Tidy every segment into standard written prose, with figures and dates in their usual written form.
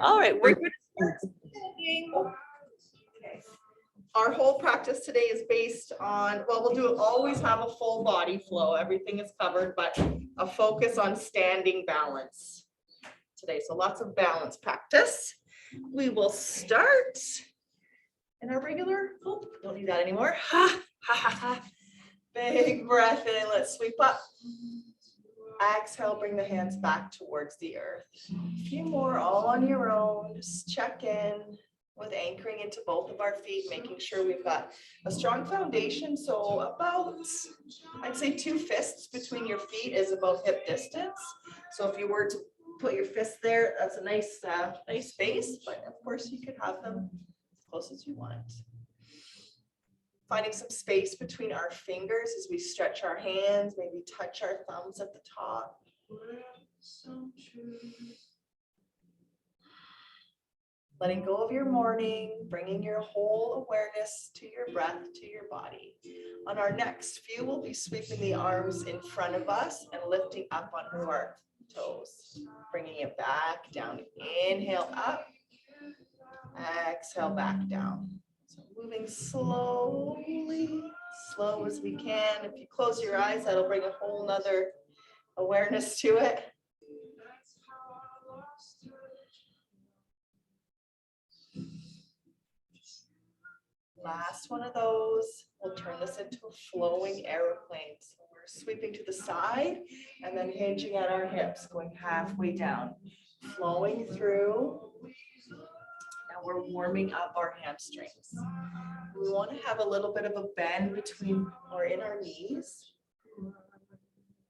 All right, we're going to start standing. Our whole practice today is based on, well, we'll always have a full body flow. Everything is covered, but a focus on standing balance today. So lots of balance practice. We will start in our regular, oh, don't need that anymore. Ha, ha, ha, ha. Big breath in, let's sweep up. Exhale, bring the hands back towards the earth. A few more all on your own. Just check in with anchoring into both of our feet, making sure we've got a strong foundation. So about, I'd say 2 fists between your feet is about hip distance. So if you were to put your fist there, that's a nice space, but of course you could have them as close as you want. Finding some space between our fingers as we stretch our hands, maybe touch our thumbs at the top. Letting go of your morning, bringing your whole awareness to your breath, to your body. On our next few, we'll be sweeping the arms in front of us and lifting up onto our toes, bringing it back down. Inhale up, exhale back down. So moving slowly, slow as we can. If you close your eyes, that'll bring a whole nother awareness to it. Last one of those. We'll turn this into a flowing airplane. So we're sweeping to the side and then hinging at our hips, going halfway down, flowing through. Now we're warming up our hamstrings. We want to have a little bit of a bend between or in our knees.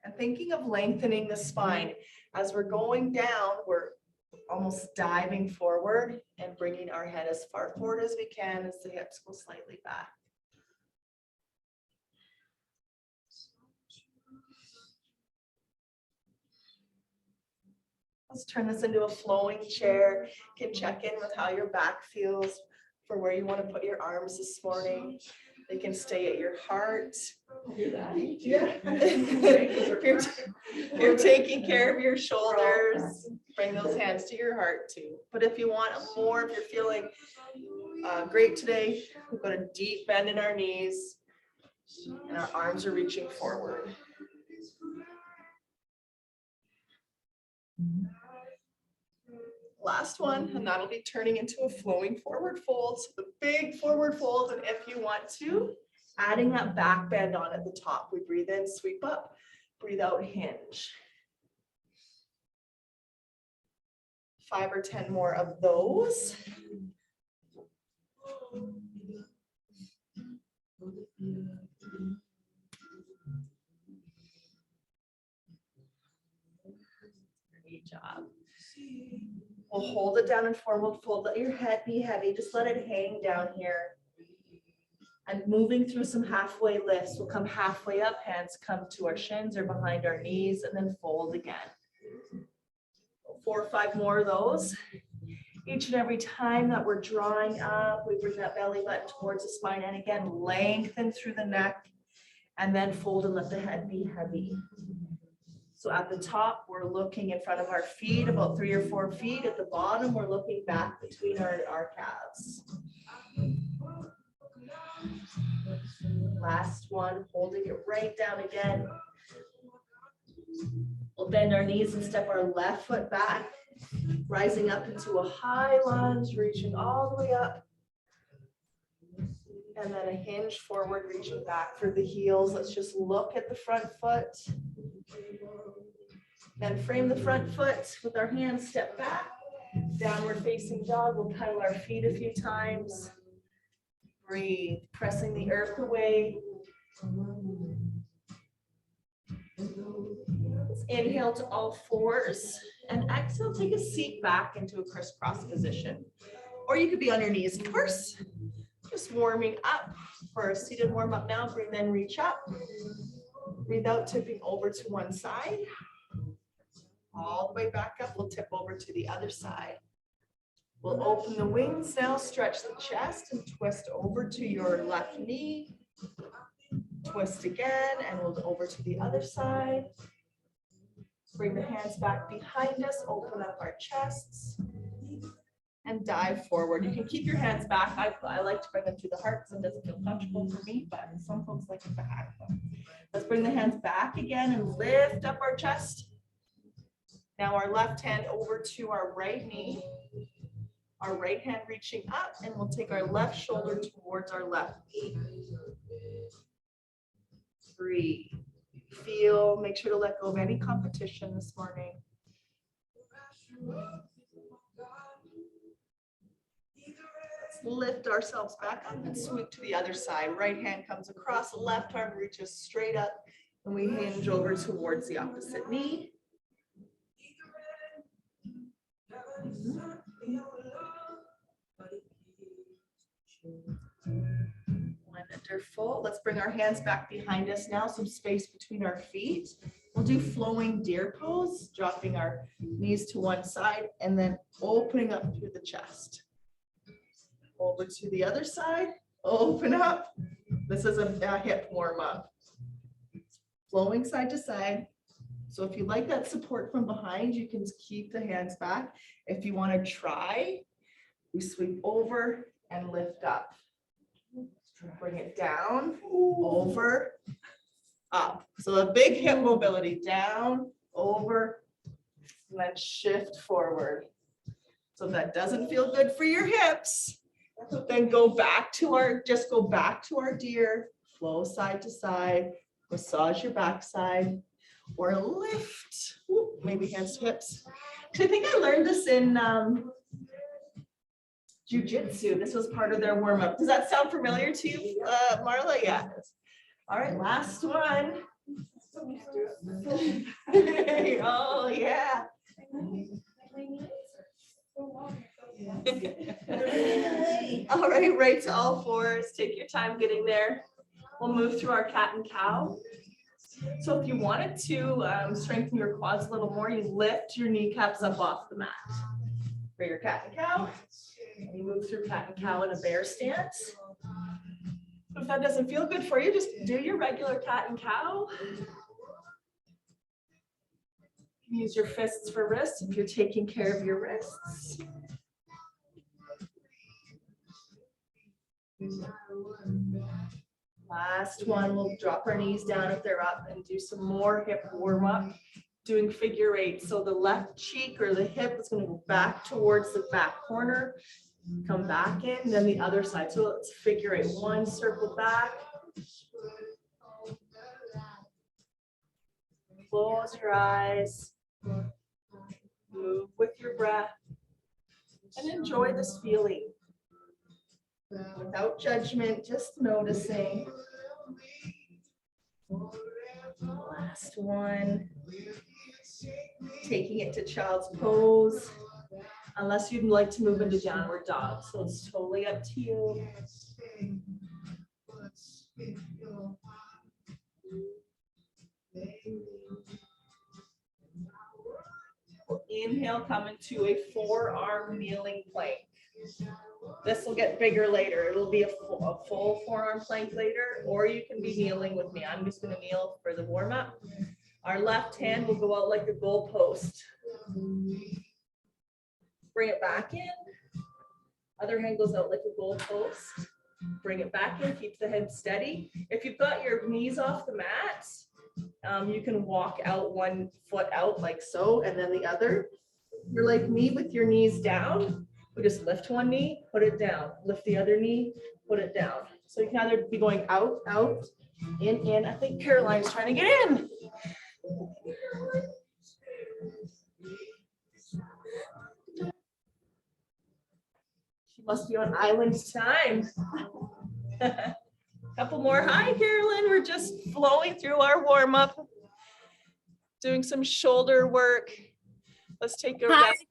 And thinking of lengthening the spine. As we're going down, we're almost diving forward and bringing our head as far forward as we can as the hips go slightly back. Let's turn this into a flowing chair. You can check in with how your back feels for where you want to put your arms this morning. They can stay at your heart. Yeah. if you're taking care of your shoulders, bring those hands to your heart too. But if you want more, if you're feeling great today, we've got a deep bend in our knees and our arms are reaching forward. Last one, and that'll be turning into a flowing forward fold. So the big forward fold, and if you want to, adding that back bend on at the top. We breathe in, sweep up, breathe out, hinge. 5 or 10 more of those. Great job. We'll hold it down in forward fold. Let your head be heavy. Just let it hang down here. And moving through some halfway lifts. We'll come halfway up. Hands come to our shins or behind our knees and then fold again. 4 or 5 more of those. Each and every time that we're drawing up, we bring that belly button towards the spine. And again, lengthen through the neck and then fold and let the head be heavy. So at the top, we're looking in front of our feet, about 3 or 4 feet. At the bottom, we're looking back between our calves. Last one, holding it right down again. We'll bend our knees and step our left foot back, rising up into a high lunge, reaching all the way up. And then a hinge forward, reaching back for the heels. Let's just look at the front foot. Then frame the front foot with our hands, step back. Downward facing dog. We'll pedal our feet a few times. Breathe, pressing the earth away. Let's inhale to all fours and exhale, take a seat back into a crisscross position. Or you could be on your knees, of course. Just warming up for a seated warm up now. Breathe in, reach up. Breathe out, tipping over to one side. All the way back up, we'll tip over to the other side. We'll open the wings now, stretch the chest and twist over to your left knee. Twist again and we'll go over to the other side. Bring the hands back behind us, open up our chests. and dive forward. You can keep your hands back. I like to bring them to the heart because it doesn't feel comfortable for me, but some folks like it back. Let's bring the hands back again and lift up our chest. Now our left hand over to our right knee. Our right hand reaching up, and we'll take our left shoulder towards our left knee. Breathe. Feel, make sure to let go of any competition this morning. Let's lift ourselves back up and sweep to the other side. Right hand comes across, the left arm reaches straight up, and we hinge over towards the opposite knee. Wonderful. Let's bring our hands back behind us now, some space between our feet. We'll do flowing deer pose, dropping our knees to one side and then opening up through the chest. Over to the other side, open up. This is a hip warm up. Flowing side to side. So if you like that support from behind, you can keep the hands back. If you want to try, we sweep over and lift up. Bring it down, over, up. So a big hip mobility, down, over, and then shift forward. So if that doesn't feel good for your hips, then go back to our deer, flow side to side, massage your backside, or lift, maybe hands to hips. I think I learned this in Jiu-Jitsu. This was part of their warm-up. Does that sound familiar to you, Marla? Yeah. All right, last one. Oh, yeah. All right, right to all fours. Take your time getting there. We'll move through our cat and cow. So if you wanted to strengthen your quads a little more, you lift your kneecaps up off the mat for your cat and cow. And you move through cat and cow in a bear stance. If that doesn't feel good for you, just do your regular cat and cow. Use your fists for wrists if you're taking care of your wrists. Last one, we'll drop our knees down if they're up and do some more hip warm up, doing figure eight. So the left cheek or the hip is going to go back towards the back corner, come back in, and then the other side. So let's figure eight. One circle back. Close your eyes. Move with your breath and enjoy this feeling. Without judgment, just noticing. Last one. Taking it to child's pose. Unless you'd like to move into downward dog. So it's totally up to you. Inhale, come into a forearm kneeling plank. This will get bigger later. It'll be a full forearm plank later, or you can be kneeling with me. I'm just going to kneel for the warm up. Our left hand will go out like a goal post. Bring it back in. Other hand goes out like a goal post. Bring it back in. Keep the head steady. If you've got your knees off the mat, you can walk out one foot out like so, and then the other. You're like me with your knees down. We just lift one knee, put it down. Lift the other knee, put it down. So you can either be going out, out, in. I think Caroline's trying to get in. She must be on island time. Couple more. Hi, Carolyn. We're just flowing through our warm up, doing some shoulder work. Let's take a rest.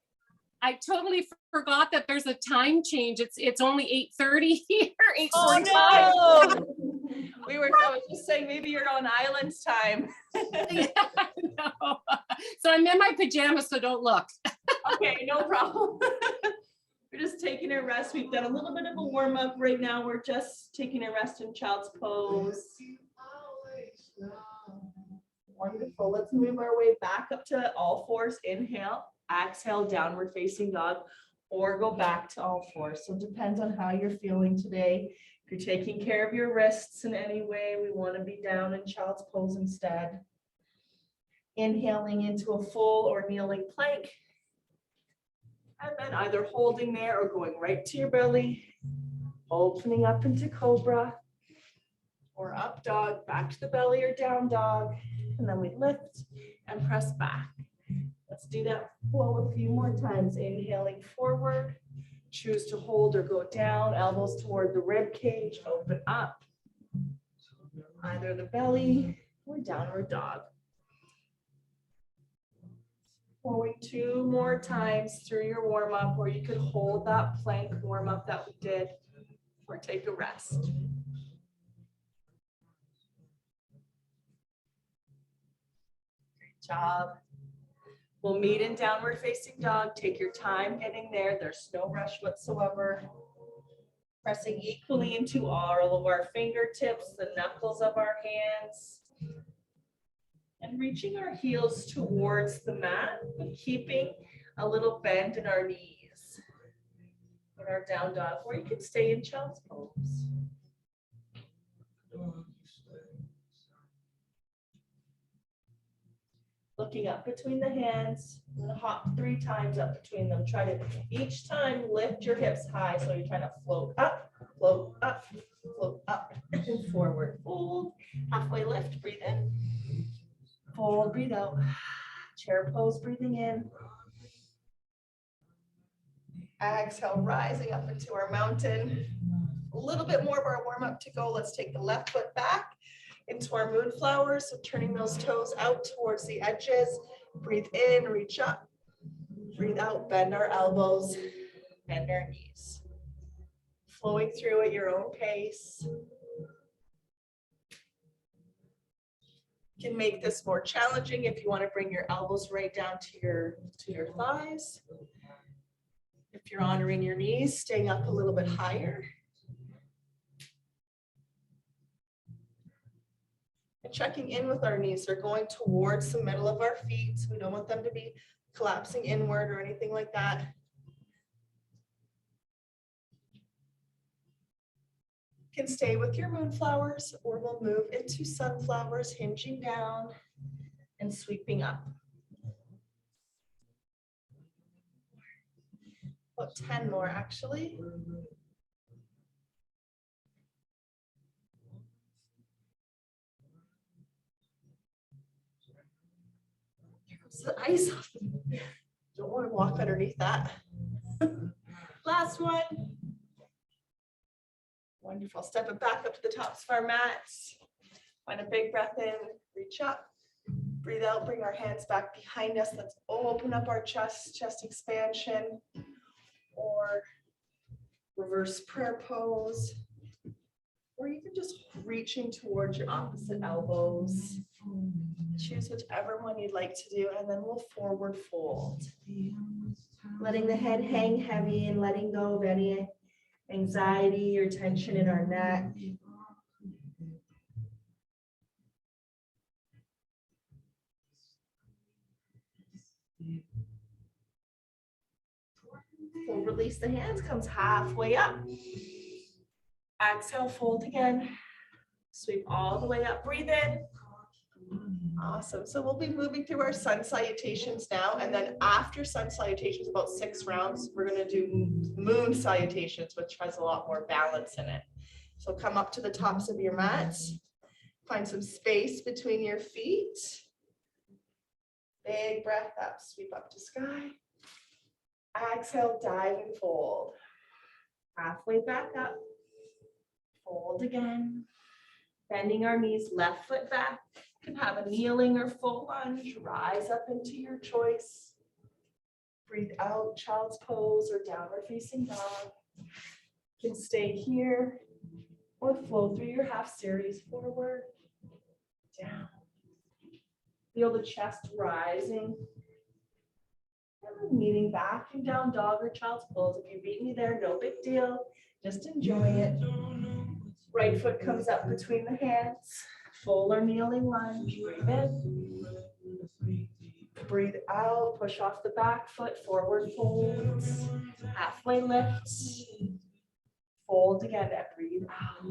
I totally forgot that there's a time change. It's only 8:30 here. 8:45. Oh, no. I was just saying maybe you're on island time. Yeah, no. So I'm in my pajamas, so don't look. Okay, no problem. We're just taking a rest. We've done a little bit of a warm up right now. We're just taking a rest in child's pose. Wonderful. Let's move our way back up to all fours. Inhale, exhale, downward facing dog. or go back to all fours. So it depends on how you're feeling today. If you're taking care of your wrists in any way, we want to be down in child's pose instead. Inhaling into a full or kneeling plank. And then either holding there or going right to your belly, opening up into cobra or up dog, back to the belly or down dog. And then we lift and press back. Let's do that flow a few more times. Inhaling forward, choose to hold or go down, elbows toward the rib cage, open up. Either the belly or downward dog. Flowing 2 more times through your warm up, or you could hold that plank warm up that we did, or take a rest. Great job. We'll meet in downward facing dog. Take your time getting there. There's no rush whatsoever. Pressing equally into all of our fingertips, the knuckles of our hands. And reaching our heels towards the mat, but keeping a little bend in our knees. In our down dog, or you can stay in child's pose. Looking up between the hands, and hop 3 times up between them. Try to each time lift your hips high, so you're trying to float up, and forward. Fold, halfway lift, breathe in. Fold, breathe out. Chair pose, breathing in. Exhale, rising up into our mountain. A little bit more of our warm up to go. Let's take the left foot back into our moonflowers. So turning those toes out towards the edges. Breathe in, reach up. Breathe out, bend our elbows, bend our knees. Flowing through at your own pace. You can make this more challenging if you want to bring your elbows right down to your thighs. If you're honoring your knees, staying up a little bit higher. And checking in with our knees. They're going towards the middle of our feet. So we don't want them to be collapsing inward or anything like that. You can stay with your moonflowers, or we'll move into sunflowers, hinging down and sweeping up. About 10 more actually. Here comes the ice. Don't want to walk underneath that. Last one. Wonderful. Step it back up to the tops of our mats. Find a big breath in, reach up, breathe out, bring our hands back behind us. Let's open up our chest expansion, or reverse prayer pose, or even just reaching towards your opposite elbows. Choose whichever one you'd like to do, and then we'll forward fold. Letting the head hang heavy and letting go of any anxiety or tension in our neck. So release the hands, comes halfway up. Exhale, fold again. Sweep all the way up, breathe in. Awesome. So we'll be moving through our sun salutations now. And then after sun salutations, about 6 rounds, we're going to do moon salutations, which has a lot more balance in it. So come up to the tops of your mats. Find some space between your feet. Big breath up, sweep up to sky. Exhale, dive and fold. Halfway back up. Fold again. Bending our knees, left foot back. You can have a kneeling or full lunge. Rise up into your choice. Breathe out, child's pose or downward facing dog. You can stay here or flow through your half series, forward, down. Feel the chest rising. And meeting back and down dog or child's pose. If you beat me there, no big deal. Just enjoy it. Right foot comes up between the hands. Full or kneeling lunge. Breathe in. Breathe out, push off the back foot, forward folds, halfway lifts. Fold again, breathe out.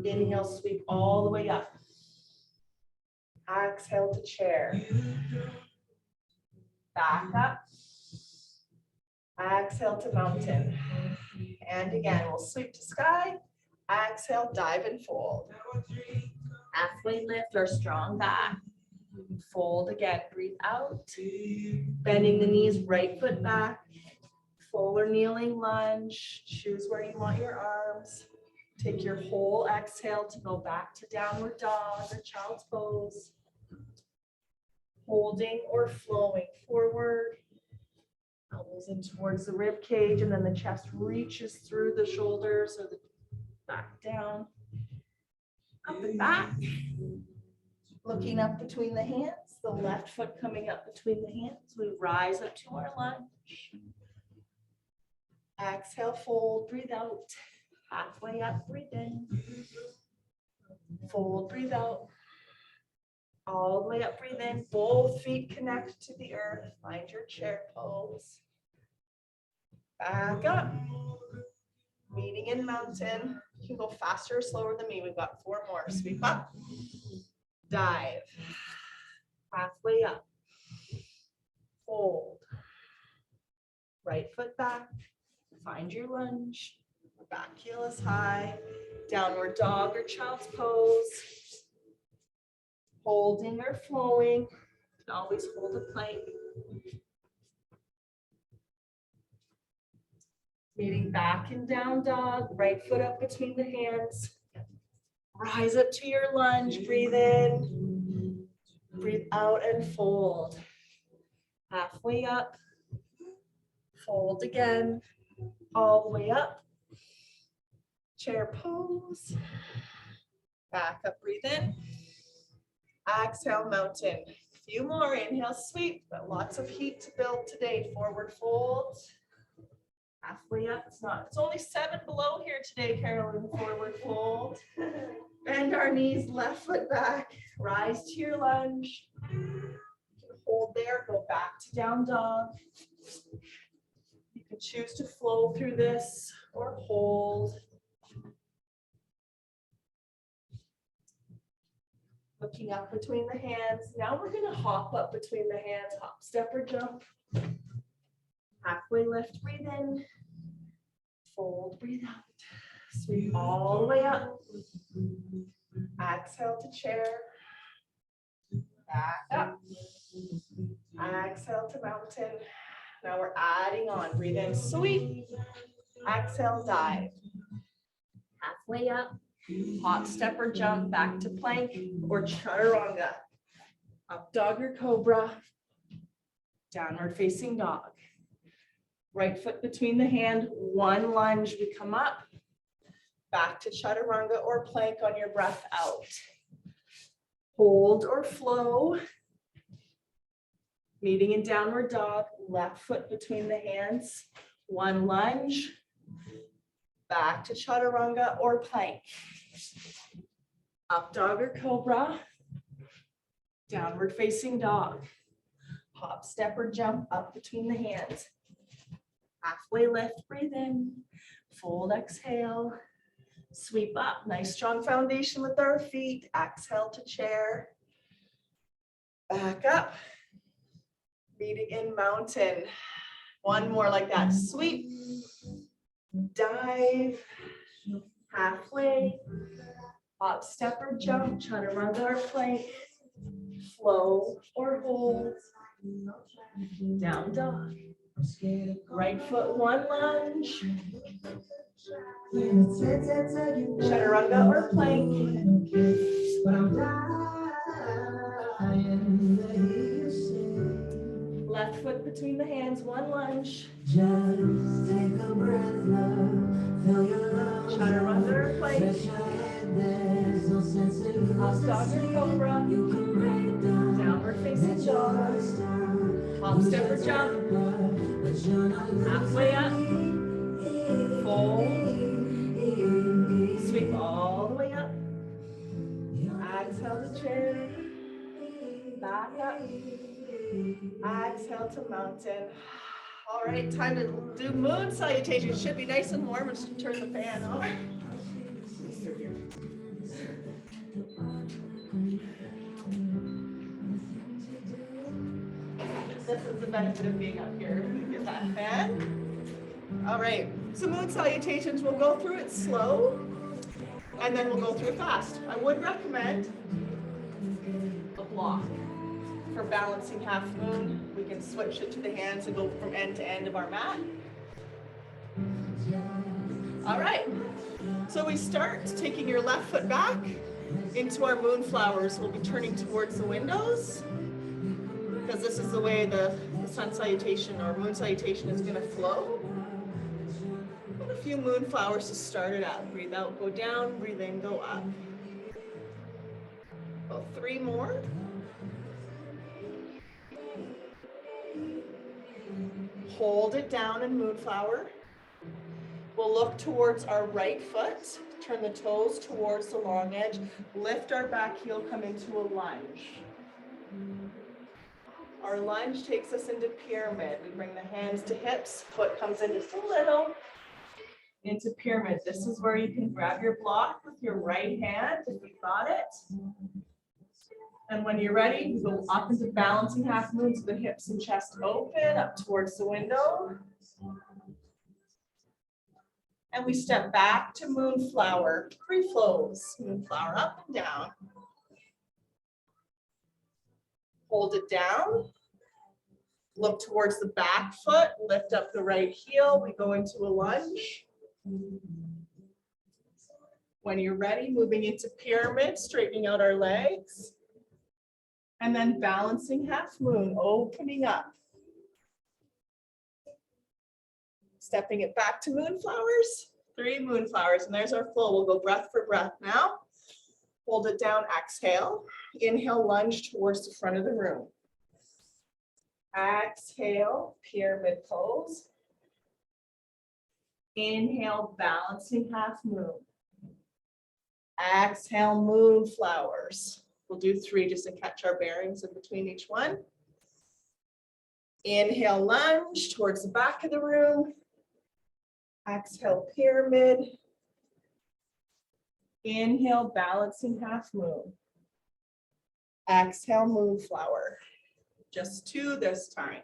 Inhale, sweep all the way up. Exhale to chair. Back up. Exhale to mountain. And again, we'll sweep to sky. Exhale, dive and fold. Halfway lift or strong back. Fold again, breathe out. Bending the knees, right foot back. Forward kneeling lunge. Choose where you want your arms. Take your whole exhale to go back to downward dog or child's pose. Holding or flowing forward. Elbows in towards the rib cage, and then the chest reaches through the shoulders or the back down. Up and back. Looking up between the hands, the left foot coming up between the hands. We rise up to our lunge. Exhale, fold, breathe out. Halfway up, breathe in. Fold, breathe out. All the way up, breathe in. Both feet connect to the earth. Find your chair pose. Back up. Meeting in mountain. You can go faster or slower than me. We've got 4 more. Sweep up. Dive. Halfway up. Fold. Right foot back. Find your lunge. Back heel is high. Downward dog or child's pose. Holding or flowing. You can always hold a plank. Meeting back in down dog. Right foot up between the hands. Rise up to your lunge. Breathe in. Breathe out and fold. Halfway up. Fold again. All the way up. Chair pose. Back up, breathe in. Exhale, mountain. A few more. Inhale, sweep. Got lots of heat to build today. Forward fold. Halfway up. It's only 7 below here today, Carolyn. Forward fold. Bend our knees, left foot back. Rise to your lunge. Hold there. Go back to down dog. You can choose to flow through this or hold. Looking up between the hands. Now we're going to hop up between the hands. Hop, step, or jump. Halfway lift, breathe in. Fold, breathe out. Sweep all the way up. Exhale to chair. Back up. Exhale to mountain. Now we're adding on. Breathe in, sweep. Exhale, dive. Halfway up. Hop, step, or jump back to plank or chaturanga. Up dog or cobra. Downward facing dog. Right foot between the hand. 1 lunge. We come up. Back to chaturanga or plank on your breath out. Hold or flow. Meeting in downward dog. Left foot between the hands. 1 lunge. Back to chaturanga or plank. Up dog or cobra. Downward facing dog. Hop, step, or jump up between the hands. Halfway lift, breathe in. Fold, exhale. Sweep up. Nice strong foundation with our feet. Exhale to chair. Back up. Meeting in mountain. 1 more like that. Sweep. Dive. Halfway. Hop, step, or jump. Chaturanga or plank. Flow or hold. Down dog. Right foot, 1 lunge. Chaturanga or plank. Left foot between the hands, 1 lunge. Just take a breath, love. Feel your love. Chaturanga or plank. Up dog or cobra. Downward facing dog. Hop, step, or jump. Halfway up. Fold. Sweep all the way up. Exhale to chair. Back up. Exhale to mountain. All right, time to do moon salutation. Should be nice and warm. Let's turn the fan on. This is the benefit of being up here. Get that fan. All right, so moon salutations, we'll go through it slow and then we'll go through it fast. I would recommend a block for balancing half moon. We can switch it to the hands and go from end to end of our mat. All right, so we start taking your left foot back into our moonflowers. We'll be turning towards the windows because this is the way the sun salutation or moon salutation is going to flow. A few moonflowers to start it out. Breathe out, go down, breathe in, go up. About 3 more. Hold it down in moonflower. We'll look towards our right foot, turn the toes towards the long edge, lift our back heel, come into a lunge. Our lunge takes us into pyramid. We bring the hands to hips, foot comes in just a little, into pyramid. This is where you can grab your block with your right hand if you got it. And when you're ready, you go up into balancing half moon, so the hips and chest open, up towards the window. And we step back to moonflower, pre-flows, moonflower up and down. Hold it down. Look towards the back foot, lift up the right heel. We go into a lunge. When you're ready, moving into pyramid, straightening out our legs. And then balancing half moon, opening up. Stepping it back to moonflowers, 3 moonflowers, and there's our flow. We'll go breath for breath now. Hold it down, exhale. Inhale, lunge towards the front of the room. Exhale, pyramid pose. Inhale, balancing half moon. Exhale, moonflowers. We'll do 3 just to catch our bearings in between each one. Inhale, lunge towards the back of the room. Exhale, pyramid. Inhale, balancing half moon. Exhale, moonflower. Just 2 this time.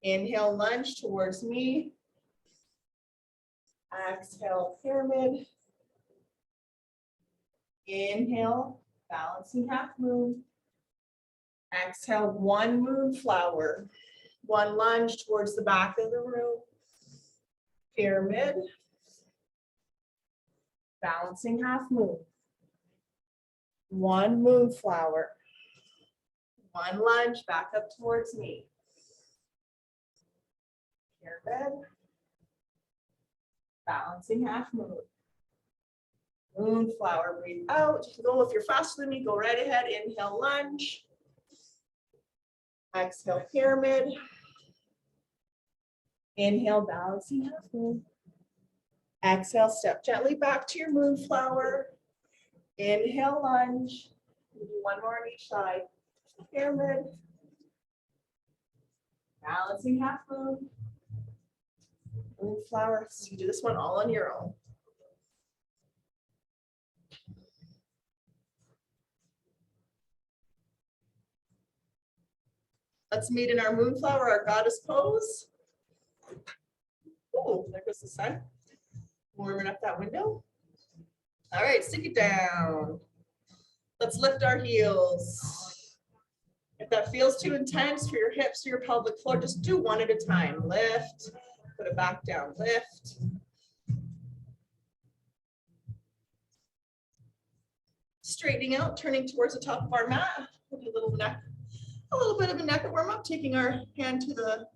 Inhale, lunge towards me. Exhale, pyramid. Inhale, balancing half moon. Exhale, 1 moonflower. 1 lunge towards the back of the room. Pyramid. Balancing half moon. 1 moonflower. 1 lunge back up towards me. Pyramid. Balancing half moon. Moonflower, breathe out. Go if you're faster than me, go right ahead. Inhale, lunge. Exhale, pyramid. Inhale, balancing half moon. Exhale, step gently back to your moonflower. Inhale, lunge. We'll do 1 more on each side. Pyramid. Balancing half moon. Moonflower. So you do this one all on your own. Let's meet in our moonflower, our goddess pose. Oh, there goes the sun. Warming up that window. All right, stick it down. Let's lift our heels. If that feels too intense for your hips or your pelvic floor, just do 1 at a time. Lift, put it back down, lift. Straightening out, turning towards the top of our mat. With a little bit of a neck warm up, taking our hand to the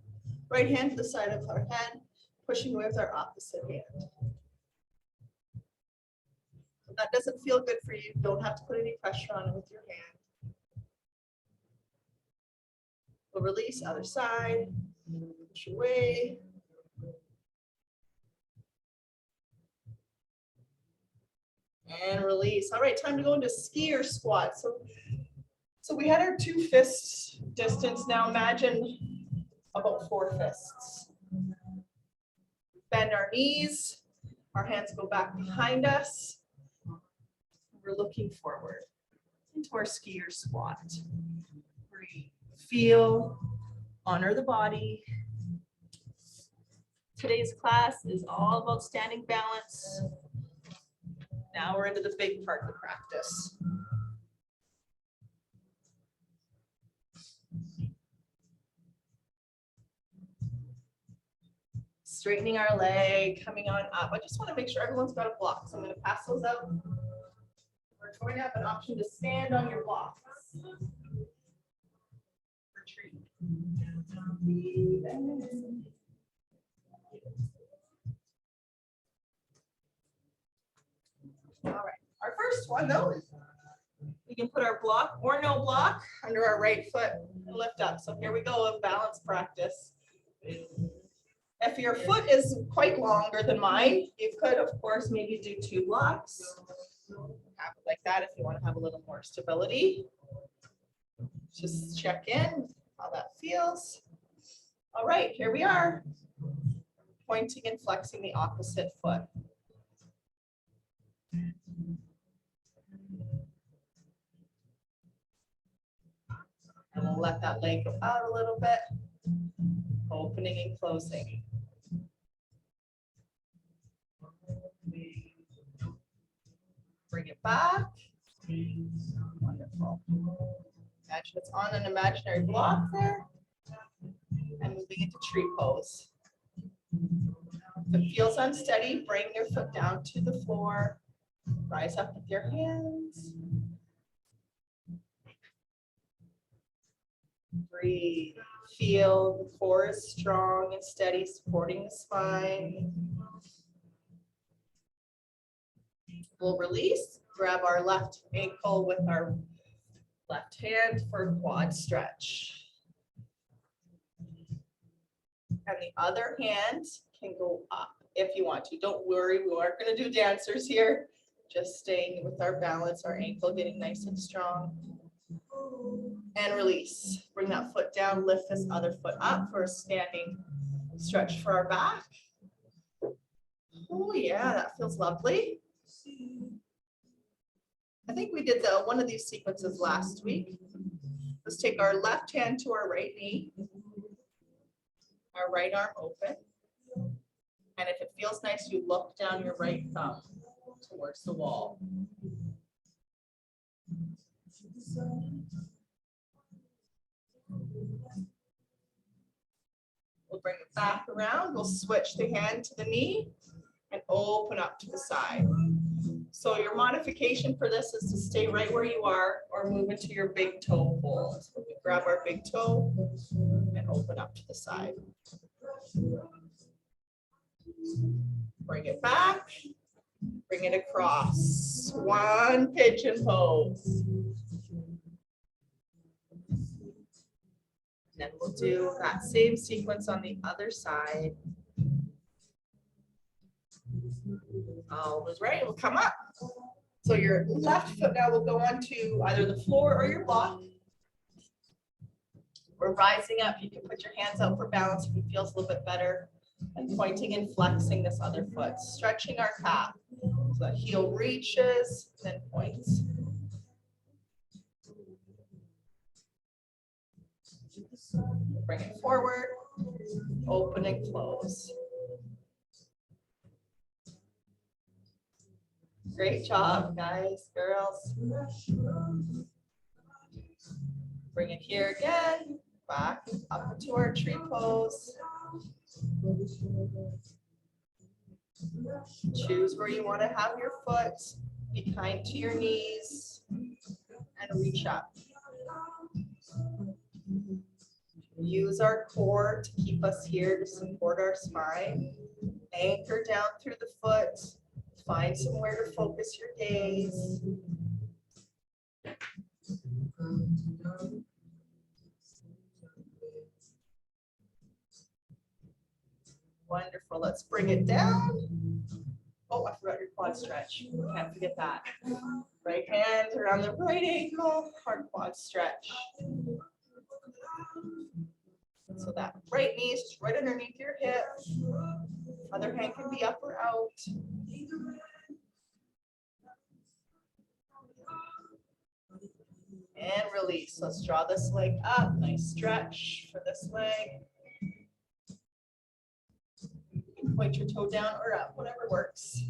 right hand to the side of our head, pushing away with our opposite hand. If that doesn't feel good for you, you don't have to put any pressure on it with your hand. We'll release, other side, push away. And release. All right, time to go into skier squat. So So we had our 2 fists distance. Now imagine about 4 fists. Bend our knees. Our hands go back behind us. We're looking forward into our skier squat. Breathe. Feel, honor the body. Today's class is all about standing balance. Now we're into the big part of the practice. Straightening our leg, coming on up. I just want to make sure everyone's got a block. So I'm going to pass those out. We're going to have an option to stand on your blocks. Retreat. All right, our first one though, we can put our block or no block under our right foot and lift up. So here we go, a balance practice. If your foot is quite longer than mine, you could, of course, maybe do 2 blocks. Have it like that if you want to have a little more stability. Just check in how that feels. All right, here we are. Pointing and flexing the opposite foot. And we'll let that leg go out a little bit. Opening and closing. Bring it back. Wonderful. Imagine it's on an imaginary block there. And moving into tree pose. If it feels unsteady, bring your foot down to the floor. Rise up with your hands. Breathe. Feel the core is strong and steady, supporting the spine. We'll release, grab our left ankle with our left hand for quad stretch. And the other hand can go up if you want to. Don't worry, we aren't going to do dancers here. Just staying with our balance, our ankle getting nice and strong. And release. Bring that foot down, lift this other foot up for a standing stretch for our back. Oh yeah, that feels lovely. I think we did one of these sequences last week. Let's take our left hand to our right knee, our right arm open. And if it feels nice, you look down your right thumb towards the wall. We'll bring it back around. We'll switch the hand to the knee and open up to the side. So your modification for this is to stay right where you are or move into your big toe hold. So we grab our big toe and open up to the side. Bring it back, bring it across. One pigeon pose. Then we'll do that same sequence on the other side. Always right, we'll come up. So your left foot now will go onto either the floor or your block. We're rising up. You can put your hands out for balance if it feels a little bit better. And pointing and flexing this other foot, stretching our calf. So that heel reaches, then points. Bring it forward, open and close. Great job, guys, girls. Bring it here again, back up into our tree pose. Choose where you want to have your foot. Be kind to your knees and reach up. Use our core to keep us here to support our spine. Anchor down through the foot. Find somewhere to focus your gaze. Wonderful. Let's bring it down. Oh, I forgot your quad stretch. Can't forget that. Right hand around the right ankle, hard quad stretch. So that right knee is just right underneath your hip. Other hand can be up or out. And release. Let's draw this leg up. Nice stretch for this leg. You can point your toe down or up, whatever works.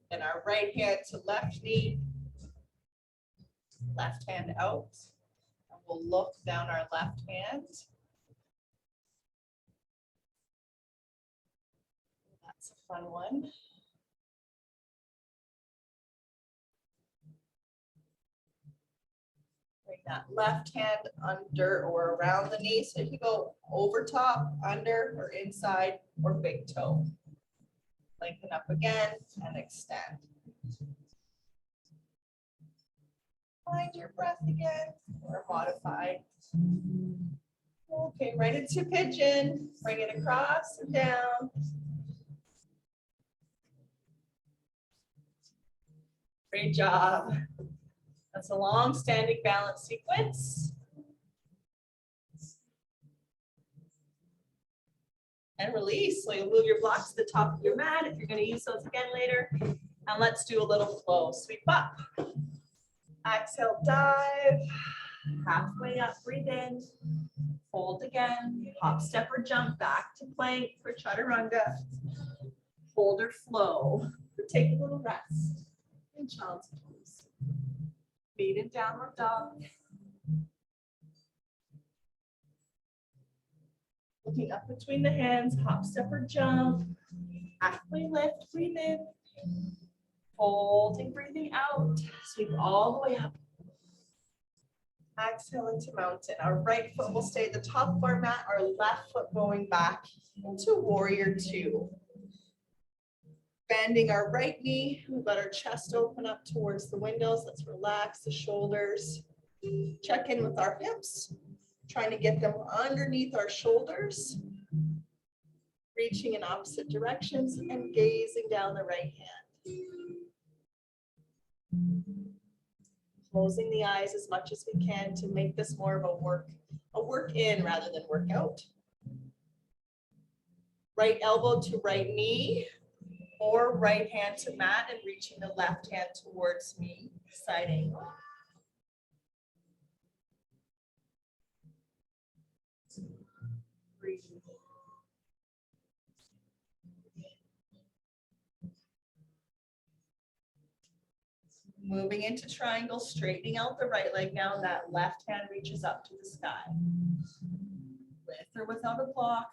And our right hand to left knee, left hand out. And we'll look down our left hand. That's a fun one. Bring that left hand under or around the knee. So you can go over top, under, or inside, or big toe. Lengthen up again and extend. Find your breath again or modify. Okay, right into pigeon. Bring it across and down. Great job. That's a long standing balance sequence. And release. So you'll move your blocks to the top of your mat if you're going to use those again later. And let's do a little flow. Sweep up. Exhale, dive. Halfway up, breathe in. Hold again. Hop, step, or jump back to plank for chaturanga. Hold or flow. Take a little rest. In child's pose. Feet in downward dog. Looking up between the hands, hop, step, or jump. Halfway lift, breathe in. Holding, breathing out. Sweep all the way up. Exhale into mountain. Our right foot will stay at the top of our mat, our left foot going back into warrior two. Bending our right knee, we let our chest open up towards the windows. Let's relax the shoulders. Check in with our hips. Trying to get them underneath our shoulders, reaching in opposite directions and gazing down the right hand. Closing the eyes as much as we can to make this more of a work in rather than work out. Right elbow to right knee or right hand to mat and reaching the left hand towards me, side angle. Breathe. Moving into triangle, straightening out the right leg now. That left hand reaches up to the sky. With or without a block.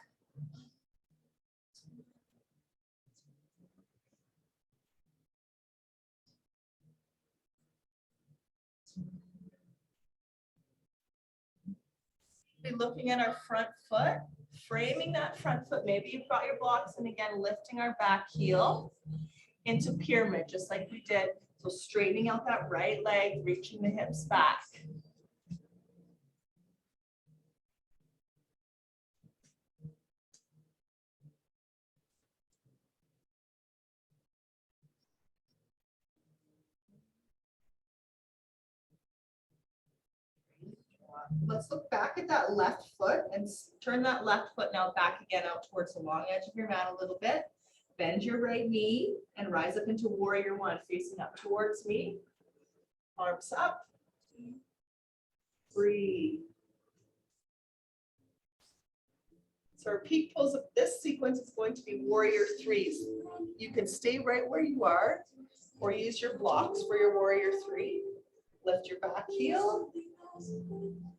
Be looking at our front foot, framing that front foot. Maybe you've got your blocks, and again, lifting our back heel into pyramid, just like we did. So straightening out that right leg, reaching the hips back. Let's look back at that left foot and turn that left foot now back again out towards the long edge of your mat a little bit. Bend your right knee and rise up into warrior one, facing up towards me. Arms up. Breathe. So our peak pose of this sequence is going to be warrior threes. You can stay right where you are or use your blocks for your warrior three. Lift your back heel.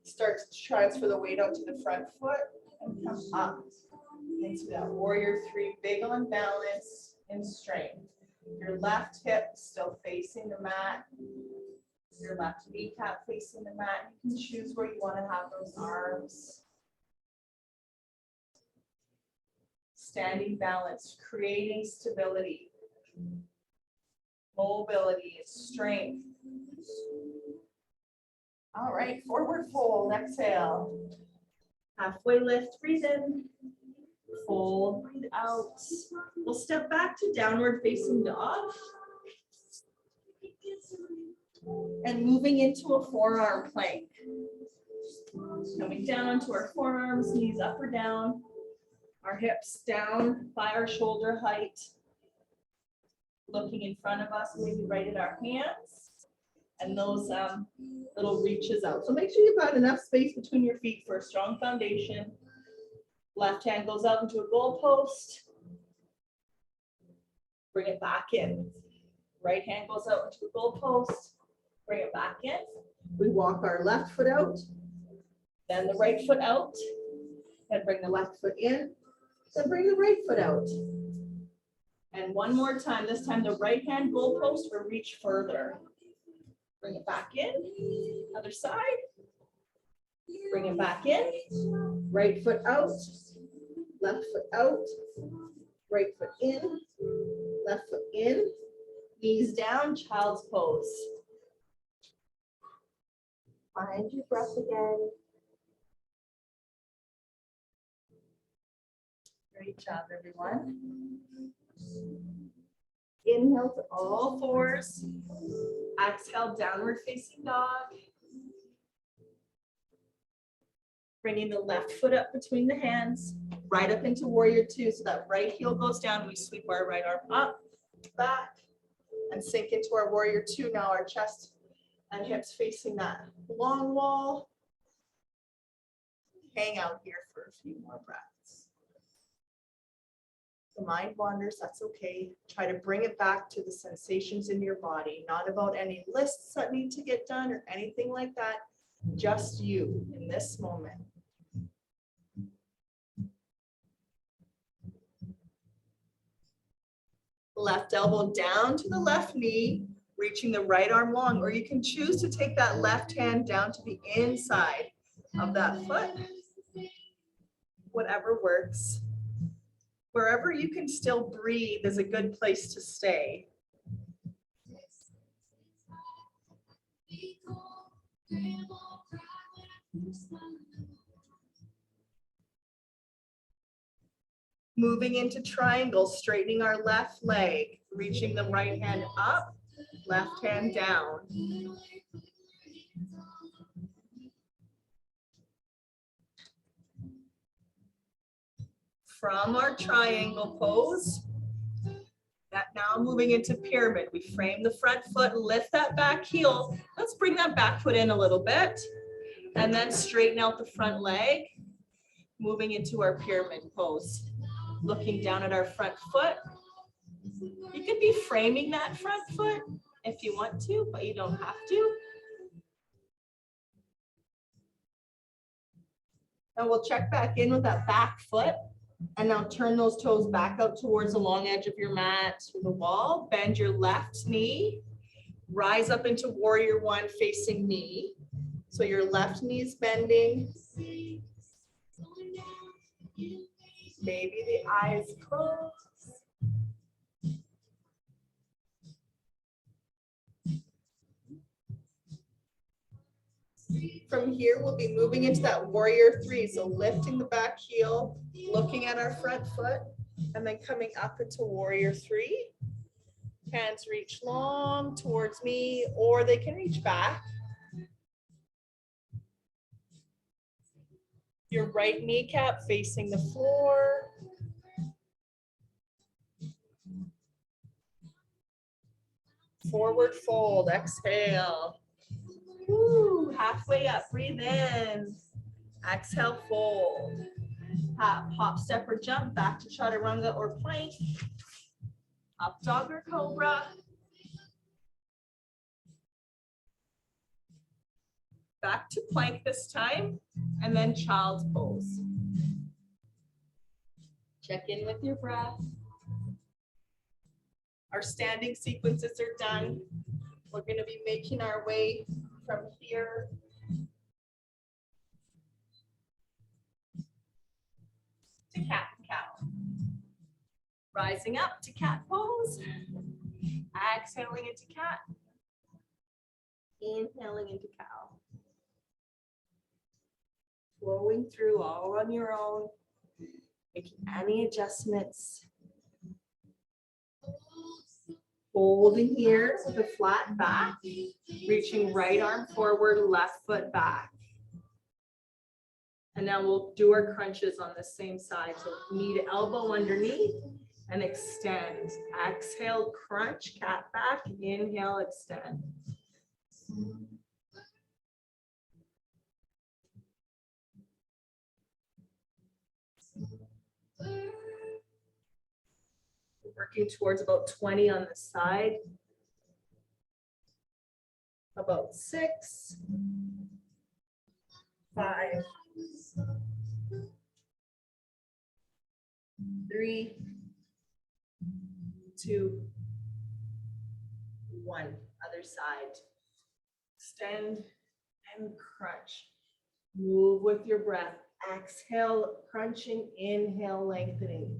Start to transfer the weight onto the front foot and come up into that warrior three, big on balance and strength. Your left hip still facing the mat. Your left kneecap facing the mat. You can choose where you want to have those arms. Standing balance, creating stability, mobility, strength. All right, forward fold, exhale. Halfway lift, breathe in. Fold, breathe out. We'll step back to downward facing dog. And moving into a forearm plank. Coming down onto our forearms, knees up or down. Our hips down by our shoulder height. Looking in front of us, maybe right at our hands. And those little reaches out. So make sure you've got enough space between your feet for a strong foundation. Left hand goes out into a goalpost. Bring it back in. Right hand goes out into a goalpost. Bring it back in. We walk our left foot out, then the right foot out, then bring the left foot in, then bring the right foot out. And one more time, this time the right hand goalpost or reach further. Bring it back in, other side. Bring it back in, right foot out, left foot out, right foot in, left foot in, knees down, child's pose. Find your breath again. Great job, everyone. Inhale to all fours. Exhale, downward facing dog. Bringing the left foot up between the hands, right up into warrior two. So that right heel goes down. We sweep our right arm up, back, and sink into our warrior two. Now our chest and hips facing that long wall. Hang out here for a few more breaths. The mind wanders, that's okay. Try to bring it back to the sensations in your body, not about any lists that need to get done or anything like that. Just you in this moment. Left elbow down to the left knee, reaching the right arm long, or you can choose to take that left hand down to the inside of that foot. Whatever works. Wherever you can still breathe is a good place to stay. Moving into triangle, straightening our left leg, reaching the right hand up, left hand down. From our triangle pose, that now moving into pyramid. We frame the front foot, lift that back heel. Let's bring that back foot in a little bit and then straighten out the front leg, moving into our pyramid pose. Looking down at our front foot. You could be framing that front foot if you want to, but you don't have to. Now we'll check back in with that back foot. And now turn those toes back out towards the long edge of your mat to the wall. Bend your left knee. Rise up into warrior one facing knee. So your left knee is bending. Maybe the eyes close. From here, we'll be moving into that warrior three. So lifting the back heel, looking at our front foot, and then coming up into warrior three. Hands reach long towards me, or they can reach back. Your right kneecap facing the floor. Forward fold, exhale. Woo, halfway up, breathe in. Exhale, fold. Hop, step, or jump back to chaturanga or plank. Up dog or cobra. Back to plank this time, and then child's pose. Check in with your breath. Our standing sequences are done. We're going to be making our way from here to cat and cow. Rising up to cat pose. Exhaling into cat. Inhaling into cow. flowing through all on your own, making any adjustments. Holding here with a flat back, reaching right arm forward, left foot back. And now we'll do our crunches on the same side. So knee to elbow underneath and extend. Exhale, crunch, cat back, inhale, extend. Working towards about 20 on the side. About 6, 5, 3, 2, 1. Other side. Extend and crunch. Move with your breath. Exhale, crunching, inhale, lengthening.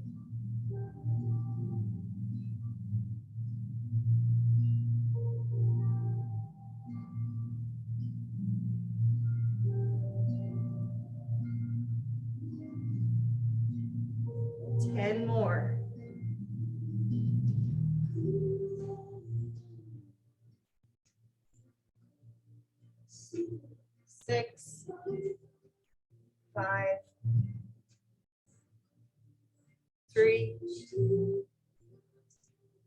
And more. 6, 5, 3,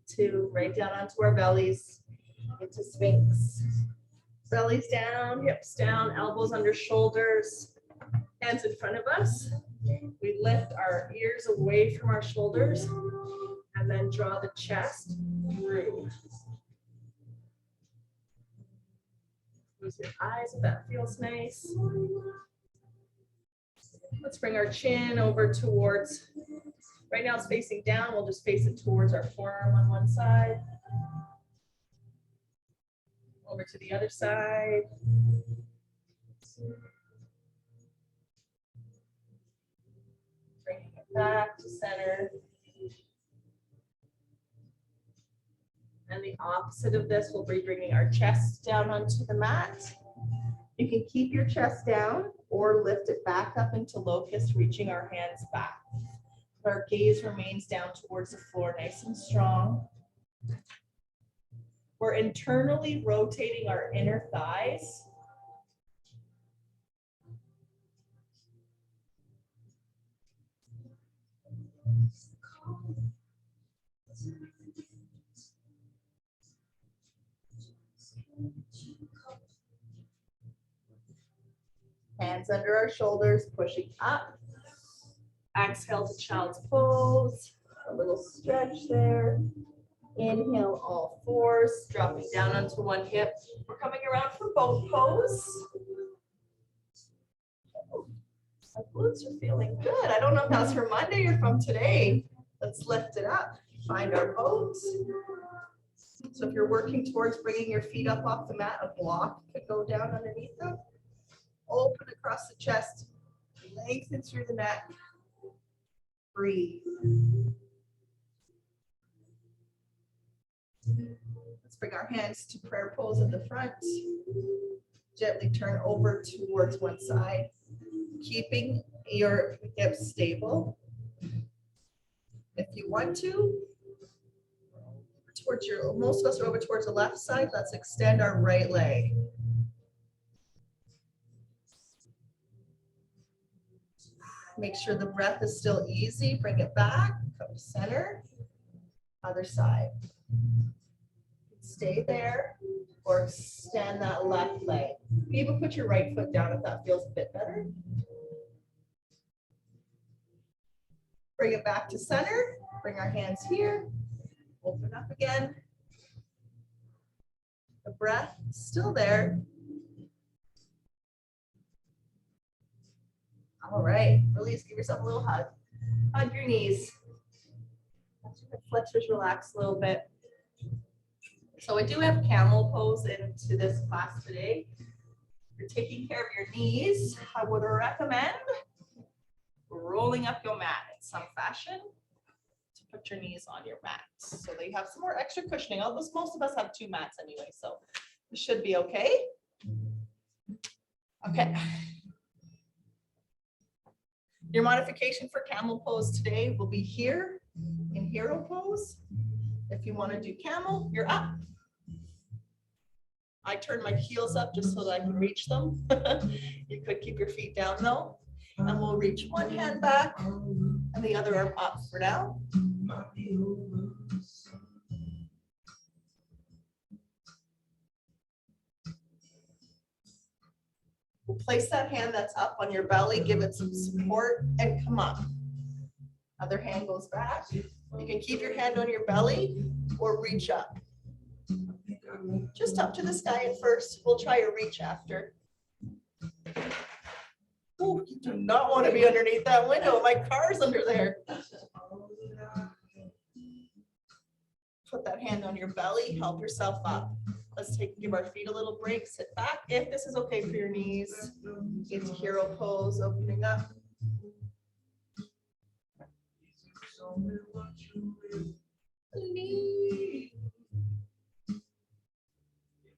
2, right down onto our bellies, into Sphinx. Bellies down, hips down, elbows under shoulders, hands in front of us. We lift our ears away from our shoulders and then draw the chest through. Close your eyes if that feels nice. Let's bring our chin over towards, right now it's facing down, we'll just face it towards our forearm on one side. Over to the other side. Bringing it back to center. And the opposite of this will be bringing our chest down onto the mat. You can keep your chest down or lift it back up into locust, reaching our hands back. Our gaze remains down towards the floor, nice and strong. We're internally rotating our inner thighs. Hands under our shoulders, pushing up. Exhale to child's pose. A little stretch there. Inhale, all fours, dropping down onto one hip. We're coming around for boat pose. My glutes are feeling good. I don't know if that's for Monday or from today. Let's lift it up. Find our boat. So if you're working towards bringing your feet up off the mat, a block could go down underneath them. Open across the chest, lengthen through the neck. Breathe. Let's bring our hands to prayer pose at the front. Gently turn over towards one side, keeping your hips stable. If you want to, towards your, most of us are over towards the left side. Let's extend our right leg. Make sure the breath is still easy. Bring it back, come to center. Other side. Stay there or extend that left leg. Be able to put your right foot down if that feels a bit better. Bring it back to center. Bring our hands here. Open up again. The breath is still there. All right, release, give yourself a little hug. Hug your knees. Let your hip flexors relax a little bit. So I do have camel pose into this class today. If you're taking care of your knees, I would recommend rolling up your mat in some fashion to put your knees on your mat. So that you have some more extra cushioning. Although most of us have 2 mats anyway, so it should be okay. Okay. Your modification for camel pose today will be here in hero pose. If you want to do camel, you're up. I turn my heels up just so that I can reach them. You could keep your feet down though. And we'll reach one hand back and the other arm up for now. We'll place that hand that's up on your belly, give it some support and come up. Other hand goes back. You can keep your hand on your belly or reach up. Just up to the sky at first. We'll try a reach after. Ooh, you do not want to be underneath that window. My car's under there. Put that hand on your belly. Help yourself up. Let's give our feet a little break. Sit back if this is okay for your knees. Into hero pose, opening up.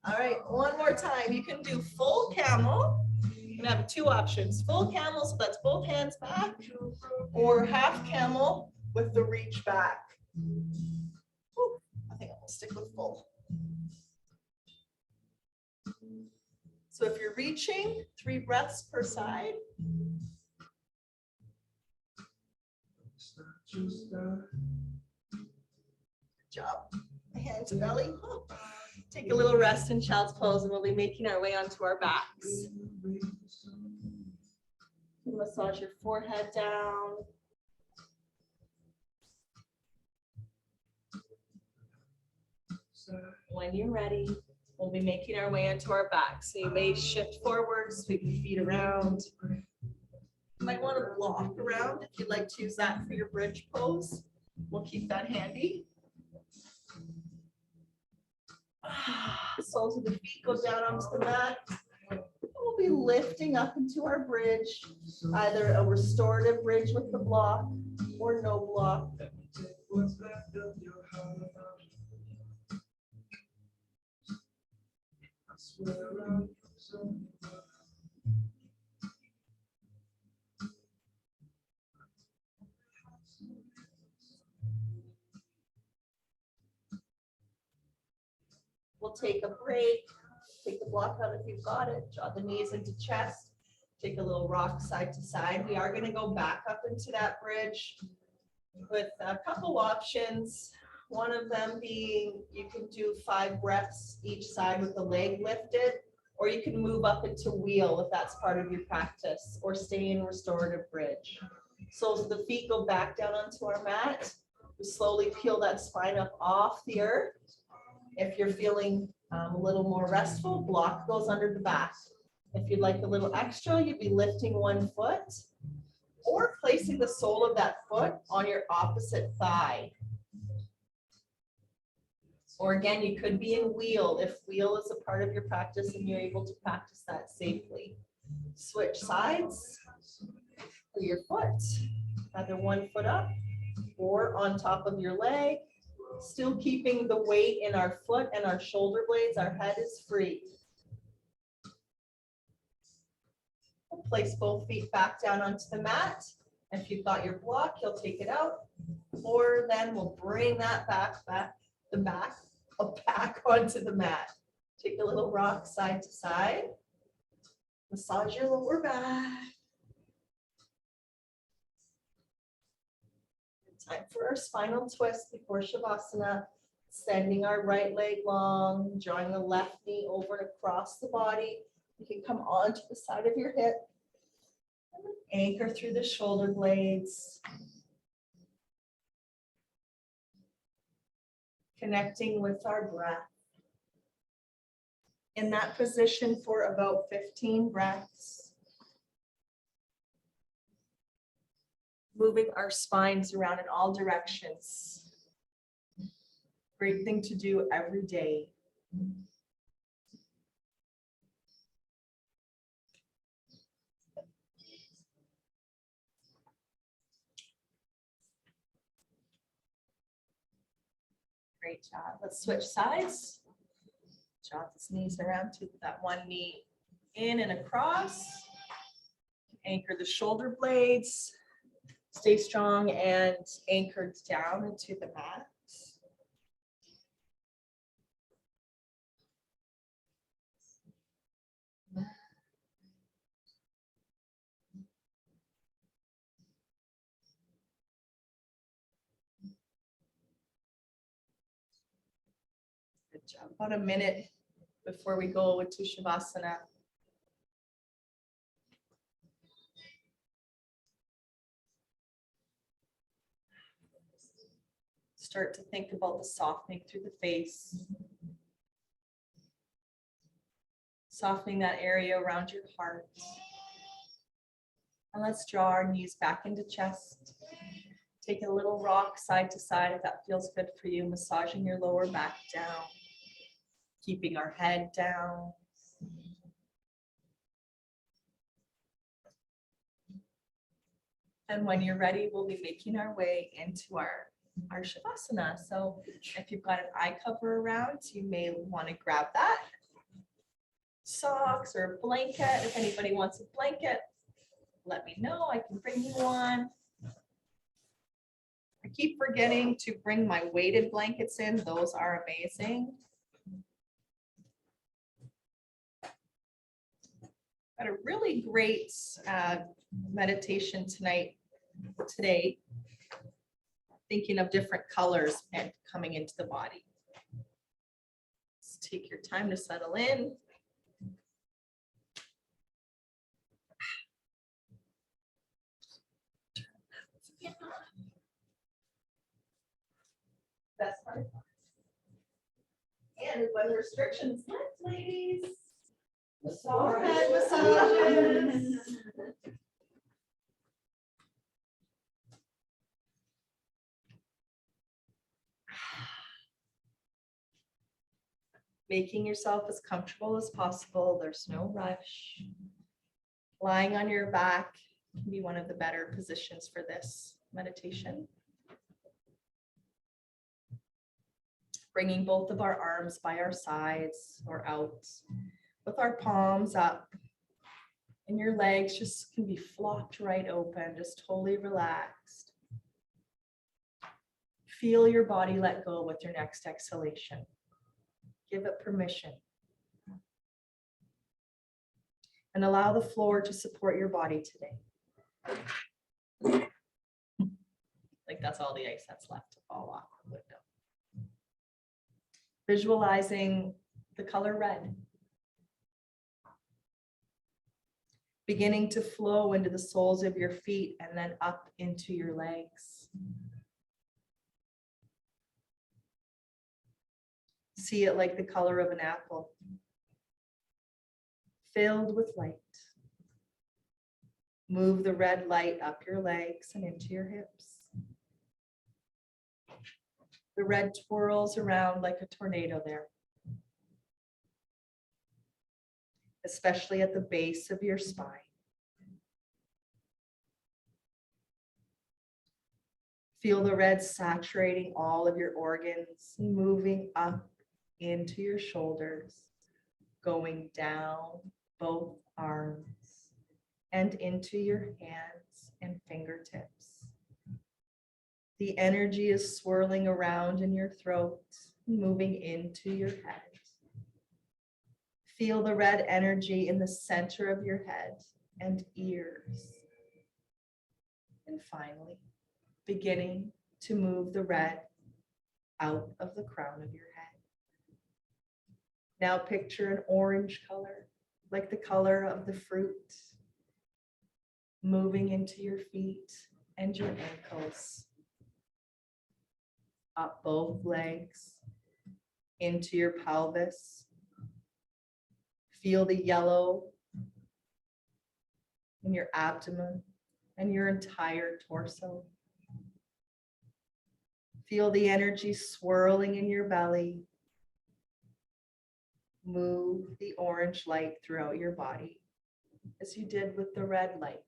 All right, one more time. You can do full camel. You can have two options. Full camel, so that's both hands back, or half camel with the reach back. Whew, I think I'll stick with full. So if you're reaching, 3 breaths per side. Good job. Hand to belly. Oh. Take a little rest in child's pose and we'll be making our way onto our backs. Massage your forehead down. When you're ready, we'll be making our way onto our backs. So you may shift forward, sweep your feet around. You might want to block around if you'd like to use that for your bridge pose. We'll keep that handy. Soles of the feet go down onto the mat. We'll be lifting up into our bridge, either a restorative bridge with the block or no block. We'll take a break, take the block out if you've got it, draw the knees into chest, take a little rock side to side. We are going to go back up into that bridge with a couple options. One of them being you can do 5 breaths each side with the leg lifted, or you can move up into wheel if that's part of your practice, or stay in restorative bridge. So as the feet go back down onto our mat, we slowly peel that spine up off the earth. If you're feeling a little more restful, block goes under the back. If you'd like a little extra, you'd be lifting one foot or placing the sole of that foot on your opposite thigh. Or again, you could be in wheel if wheel is a part of your practice and you're able to practice that safely. Switch sides for your foot, either one foot up or on top of your leg. Still keeping the weight in our foot and our shoulder blades. Our head is free. We'll place both feet back down onto the mat. If you've got your block, you'll take it out. Or then we'll bring that back onto the mat. Take a little rock side to side. Massage your lower back. Time for our spinal twist before Shavasana. Sending our right leg long, drawing the left knee over and across the body. You can come onto the side of your hip. Anchor through the shoulder blades. Connecting with our breath. In that position for about 15 breaths. Moving our spines around in all directions. Great thing to do every day. Great job. Let's switch sides. Jot this knees around to that one knee in and across. Anchor the shoulder blades. Stay strong and anchored down into the mat. Good job. About a minute before we go into Shavasana. Start to think about the softening through the face. Softening that area around your heart. And let's draw our knees back into chest. Take a little rock side to side if that feels good for you, massaging your lower back down. Keeping our head down. And when you're ready, we'll be making our way into our Shavasana. So if you've got an eye cover around, you may want to grab that. Socks or a blanket. If anybody wants a blanket, let me know. I can bring you one. I keep forgetting to bring my weighted blankets in. Those are amazing. Got a really great meditation today, thinking of different colors and coming into the body. Just take your time to settle in. Best part. And when restrictions lift, ladies, forehead massages. Making yourself as comfortable as possible. There's no rush. Lying on your back can be one of the better positions for this meditation. Bringing both of our arms by our sides or out with our palms up. And your legs just can be flopped right open, just totally relaxed. Feel your body let go with your next exhalation. Give it permission. And allow the floor to support your body today. Like that's all the ice that's left to fall off the window. Visualizing the color red. Beginning to flow into the soles of your feet and then up into your legs. See it like the color of an apple, filled with light. Move the red light up your legs and into your hips. The red twirls around like a tornado there, especially at the base of your spine. Feel the red saturating all of your organs, moving up into your shoulders, going down both arms and into your hands and fingertips. The energy is swirling around in your throat, moving into your head. Feel the red energy in the center of your head and ears. And finally, beginning to move the red out of the crown of your head. Now picture an orange color, like the color of the fruit, moving into your feet and your ankles. Up both legs, into your pelvis. Feel the yellow in your abdomen and your entire torso. Feel the energy swirling in your belly. Move the orange light throughout your body as you did with the red light.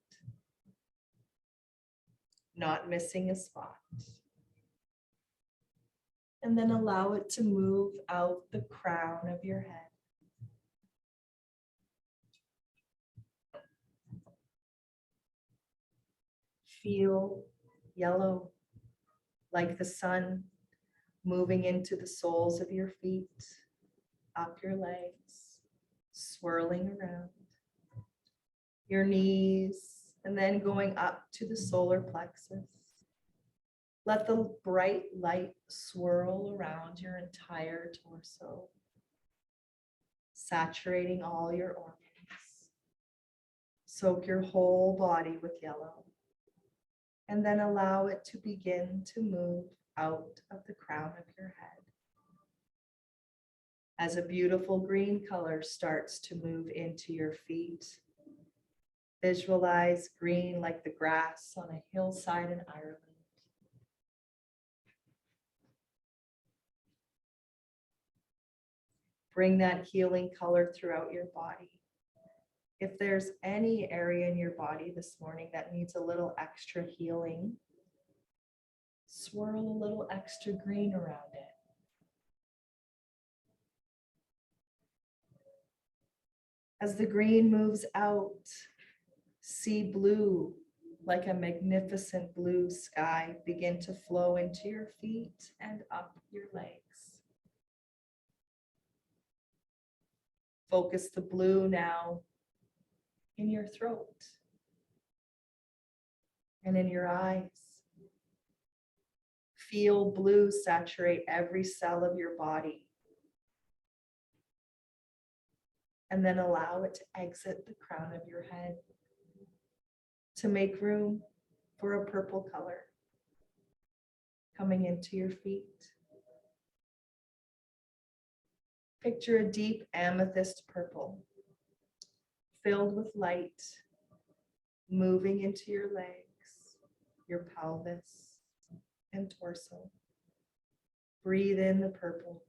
Not missing a spot. And then allow it to move out the crown of your head. Feel yellow, like the sun, moving into the soles of your feet, up your legs, swirling around your knees, and then going up to the solar plexus. Let the bright light swirl around your entire torso, saturating all your organs. Soak your whole body with yellow, and then allow it to begin to move out of the crown of your head. As a beautiful green color starts to move into your feet, visualize green like the grass on a hillside in Ireland. Bring that healing color throughout your body. If there's any area in your body this morning that needs a little extra healing, swirl a little extra green around it. As the green moves out, see blue, like a magnificent blue sky, begin to flow into your feet and up your legs. Focus the blue now in your throat and in your eyes. Feel blue saturate every cell of your body. And then allow it to exit the crown of your head to make room for a purple color coming into your feet. Picture a deep amethyst purple filled with light moving into your legs, your pelvis, and torso. Breathe in the purple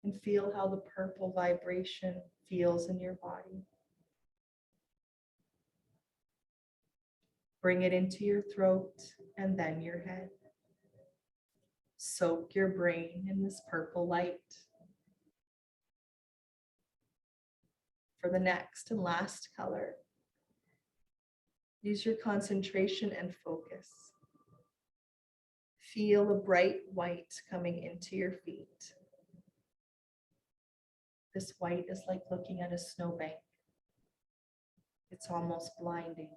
and feel how the purple vibration feels in your body. Bring it into your throat and then your head. Soak your brain in this purple light. For the next and last color, use your concentration and focus. Feel the bright white coming into your feet. This white is like looking at a snowbank. It's almost blinding.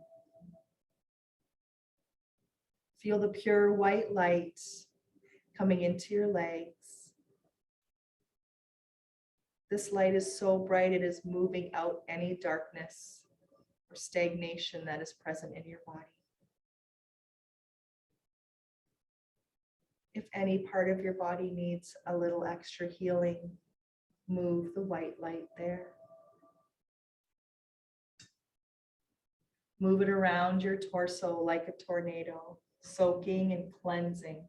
Feel the pure white light coming into your legs. This light is so bright it is moving out any darkness or stagnation that is present in your body. If any part of your body needs a little extra healing, move the white light there. Move it around your torso like a tornado, soaking and cleansing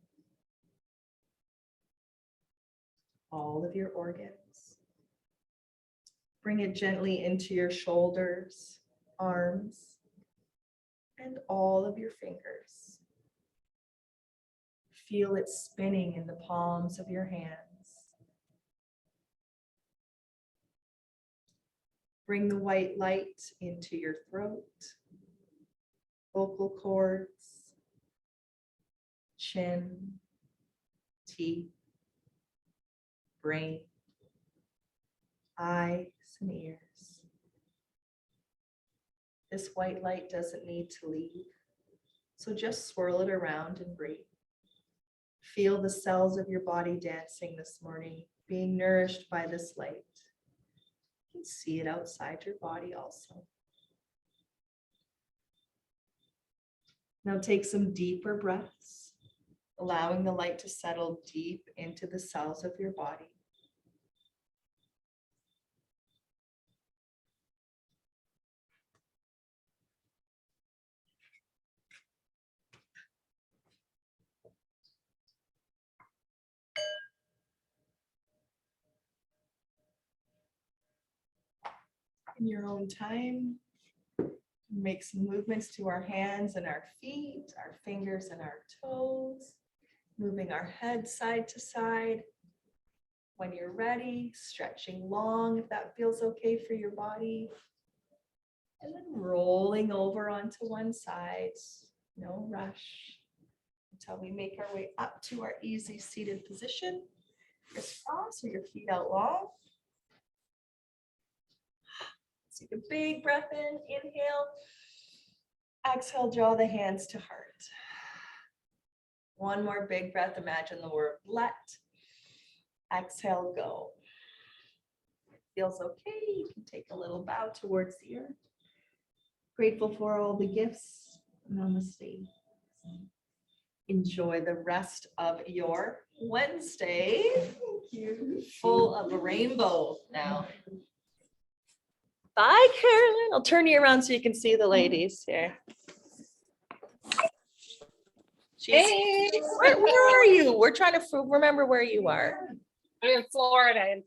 all of your organs. Bring it gently into your shoulders, arms, and all of your fingers. Feel it spinning in the palms of your hands. Bring the white light into your throat, vocal cords, chin, teeth, brain, eyes, and ears. This white light doesn't need to leave, so just swirl it around and breathe. Feel the cells of your body dancing this morning, being nourished by this light. You can see it outside your body also. Now take some deeper breaths, allowing the light to settle deep into the cells of your body. In your own time, make some movements to our hands and our feet, our fingers and our toes, moving our head side to side. When you're ready, stretching long if that feels okay for your body. And then rolling over onto one side, no rush. Until we make our way up to our easy seated position. Crisscross with your feet out long. Take a big breath in, inhale. Exhale, draw the hands to heart. One more big breath, imagine the word let. Exhale, go. Feels okay, you can take a little bow towards the earth. Grateful for all the gifts. Namaste. Enjoy the rest of your Wednesday. Thank you. Full of a rainbow now. Bye, Carolyn. I'll turn you around so you can see the ladies here. Hey, Where are you? We're trying to remember where you are. I'm in Florida in